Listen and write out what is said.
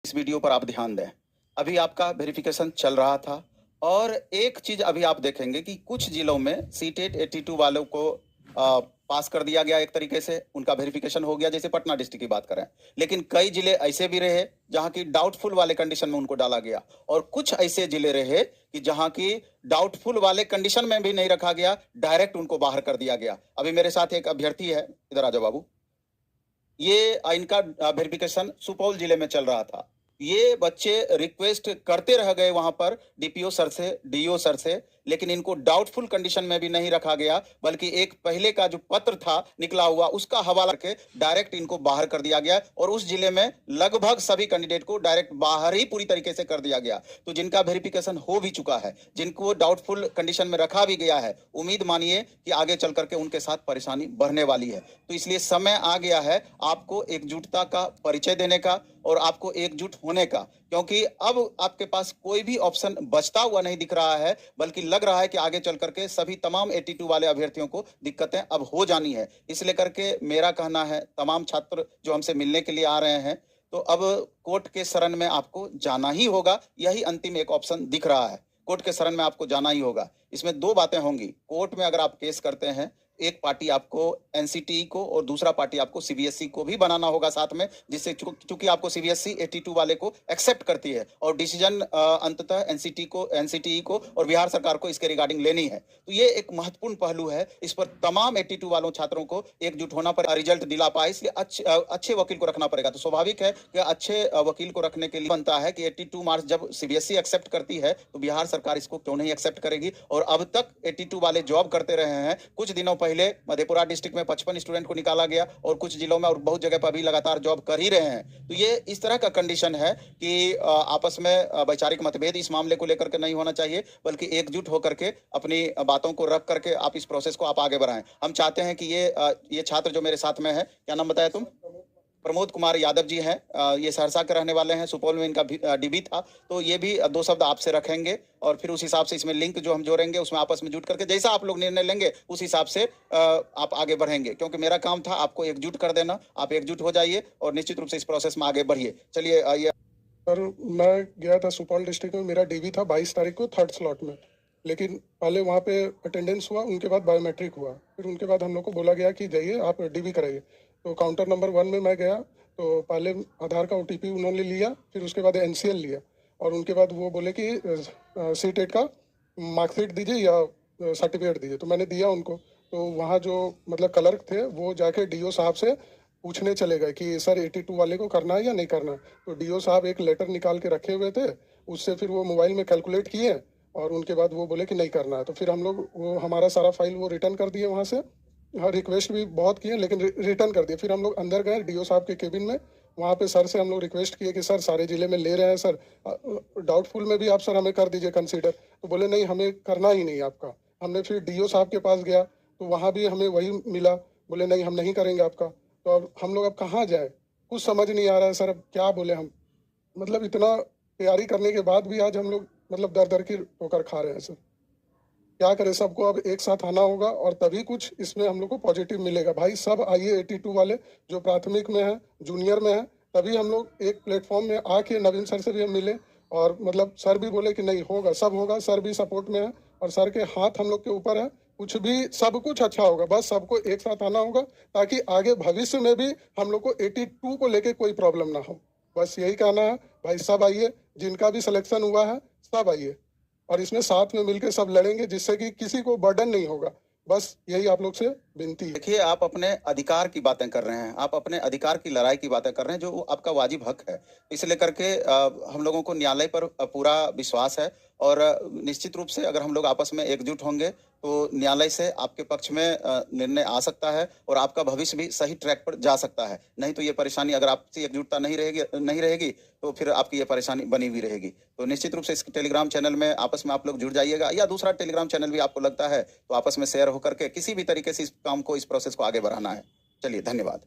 इस वीडियो पर आप ध्यान दें। अभी आपका वेरिफिकेशन चल रहा था और एक चीज अभी आप देखेंगे कि कुछ जिलों में सीटेट 82 वालों को पास कर दिया गया, एक तरीके से उनका वेरिफिकेशन हो गया, जैसे पटना डिस्ट्रिक्ट की बात करें। लेकिन कई जिले ऐसे भी रहे जहां की डाउटफुल वाले कंडीशन में उनको डाला गया, और कुछ ऐसे जिले रहे कि जहां की डाउटफुल वाले कंडीशन में भी नहीं रखा गया, डायरेक्ट उनको बाहर कर दिया गया। अभी मेरे साथ एक अभ्यर्थी है, इधर आ जाओ बाबू। ये इनका वेरिफिकेशन सुपौल जिले में चल रहा था। ये बच्चे रिक्वेस्ट करते रह गए वहां पर डीपीओ सर से, डीओ सर से, लेकिन इनको डाउटफुल कंडीशन में भी नहीं रखा गया, बल्कि एक पहले का जो पत्र था निकला हुआ उसका हवाला करके डायरेक्ट इनको बाहर कर दिया गया। और उस जिले में लगभग सभी कैंडिडेट को डायरेक्ट बाहर ही पूरी तरीके से कर दिया गया। तो जिनका वेरिफिकेशन हो भी चुका है, जिनको डाउटफुल कंडीशन में रखा भी गया है, उम्मीद मानिए कि आगे चल करके उनके साथ परेशानी बढ़ने वाली है। तो इसलिए समय आ गया है आपको एकजुटता का परिचय देने का और आपको एकजुट होने का, क्योंकि अब आपके पास कोई भी ऑप्शन बचता हुआ नहीं दिख रहा है, बल्कि लग रहा है कि आगे चल करके सभी तमाम 82 वाले अभ्यर्थियों को दिक्कतें अब हो जानी है। इसलिए करके मेरा कहना है, तमाम छात्र जो हमसे मिलने के लिए आ रहे हैं, तो अब कोर्ट के शरण में आपको जाना ही होगा। यही अंतिम एक ऑप्शन दिख रहा है, कोर्ट के शरण में आपको जाना ही होगा। इसमें दो बातें होंगी। कोर्ट में अगर आप केस करते हैं, एक पार्टी आपको एनसीटीई को और दूसरा पार्टी आपको सीबीएसई को भी बनाना होगा साथ में, जिससे चूंकि आपको सीबीएसई 82 वाले को एक्सेप्ट करती है और डिसीजन अंततः एनसीटीई को और बिहार सरकार को इसके रिगार्डिंग लेनी है। तो ये एक महत्वपूर्ण पहलू है, इस पर तमाम 82 वालों छात्रों को एकजुट होना पड़ेगा, रिजल्ट दिला पाए। इसलिए अच्छे वकील को रखना पड़ेगा। तो स्वाभाविक है कि अच्छे वकील को रखने के लिए बनता है कि 82 मार्क्स जब सीबीएसई एक्सेप्ट करती है तो बिहार सरकार इसको क्यों नहीं एक्सेप्ट करेगी। और अब तक 82 वाले जॉब करते रहे हैं। कुछ दिनों पहले मधेपुरा डिस्ट्रिक्ट में 55 स्टूडेंट को निकाला गया और कुछ जिलों में और बहुत जगह पर भी लगातार जॉब कर ही रहे हैं। तो ये इस तरह का कंडीशन है कि आपस में वैचारिक मतभेद इस मामले को लेकर के नहीं होना चाहिए, बल्कि एकजुट होकर के अपनी बातों को रख करके आप इस प्रोसेस को आप आगे बढ़ाएं। हम चाहते हैं कि ये छात्र जो मेरे साथ में है, क्या नाम बताया तुम? प्रमोद कुमार यादव जी हैं। ये सहरसा के रहने वाले हैं, सुपौल में इनका डीबी था। तो ये भी दो शब्द आपसे रखेंगे और फिर उस हिसाब से इसमें लिंक जो हम जोड़ेंगे उसमें आपस में जुट करके जैसा आप लोग निर्णय लेंगे उस हिसाब से आप आगे बढ़ेंगे, क्योंकि मेरा काम था आपको एकजुट कर देना। आप एकजुट हो जाइए और निश्चित रूप से इस प्रोसेस में आगे बढ़िए। चलिए आइए। सर, मैं गया था सुपौल डिस्ट्रिक्ट में, मेरा डीबी था 22 तारीख को 3rd स्लॉट में। लेकिन पहले वहाँ पे अटेंडेंस हुआ, उनके बाद बायोमेट्रिक हुआ, फिर उनके बाद हम लोग को बोला गया कि जाइए आप डीबी कराइए। तो काउंटर नंबर 1 में मैं गया, तो पहले आधार का ओटीपी उन्होंने लिया, फिर उसके बाद एनसीएल लिया, और उनके बाद वो बोले कि सीटेट का मार्कशीट दीजिए या सर्टिफिकेट दीजिए। तो मैंने दिया उनको। तो वहाँ जो मतलब क्लर्क थे वो जाके डीओ साहब से पूछने चले गए कि सर 82 वाले को करना है या नहीं करना है। तो डीओ साहब एक लेटर निकाल के रखे हुए थे, उससे फिर वो मोबाइल में कैलकुलेट किए और उनके बाद वो बोले कि नहीं करना है। तो फिर हम लोग वो हमारा सारा फाइल वो रिटर्न कर दिए वहाँ से। हाँ, रिक्वेस्ट भी बहुत किए लेकिन रिटर्न कर दिए। फिर हम लोग अंदर गए डीओ साहब के केबिन में, वहाँ पे सर से हम लोग रिक्वेस्ट किए कि सर सारे जिले में ले रहे हैं सर, डाउटफुल में भी आप सर हमें कर दीजिए कंसीडर। तो बोले नहीं, हमें करना ही नहीं आपका। हमने फिर डीओ साहब के पास गया तो वहाँ भी हमें वही मिला, बोले नहीं हम नहीं करेंगे आपका। तो अब हम लोग अब कहाँ जाए, कुछ समझ नहीं आ रहा है सर, अब क्या बोले हम। मतलब इतना तैयारी करने के बाद भी आज हम लोग मतलब दर दर की ठोकर खा रहे हैं सर। क्या करें, सबको अब एक साथ आना होगा और तभी कुछ इसमें हम लोग को पॉजिटिव मिलेगा। भाई सब आइए 82 वाले जो प्राथमिक में है, जूनियर में है, तभी हम लोग एक प्लेटफॉर्म में आके नवीन सर से भी हम मिले और मतलब सर भी बोले कि नहीं होगा, सब होगा। सर भी सपोर्ट में है और सर के हाथ हम लोग के ऊपर है, कुछ भी सब कुछ अच्छा होगा। बस सबको एक साथ आना होगा ताकि आगे भविष्य में भी हम लोग को 82 को लेके कोई प्रॉब्लम ना हो। बस यही कहना है। भाई सब आइए, जिनका भी सिलेक्शन हुआ है सब आइए और इसमें साथ में मिलकर सब लड़ेंगे, जिससे कि किसी को बर्डन नहीं होगा। बस यही आप लोग से विनती है। देखिए, आप अपने अधिकार की बातें कर रहे हैं, आप अपने अधिकार की लड़ाई की बातें कर रहे हैं, जो आपका वाजिब हक है। इसलिए करके हम लोगों को न्यायालय पर पूरा विश्वास है और निश्चित रूप से अगर हम लोग आपस में एकजुट होंगे तो न्यायालय से आपके पक्ष में निर्णय आ सकता है और आपका भविष्य भी सही ट्रैक पर जा सकता है। नहीं तो ये परेशानी, अगर आपसी एकजुटता नहीं रहेगी तो फिर आपकी ये परेशानी बनी हुई रहेगी। तो निश्चित रूप से इस टेलीग्राम चैनल में आपस में आप लोग जुड़ जाइएगा, या दूसरा टेलीग्राम चैनल भी आपको लगता है तो आपस में शेयर होकर के किसी भी तरीके से इस काम को, इस प्रोसेस को आगे बढ़ाना है। चलिए, धन्यवाद।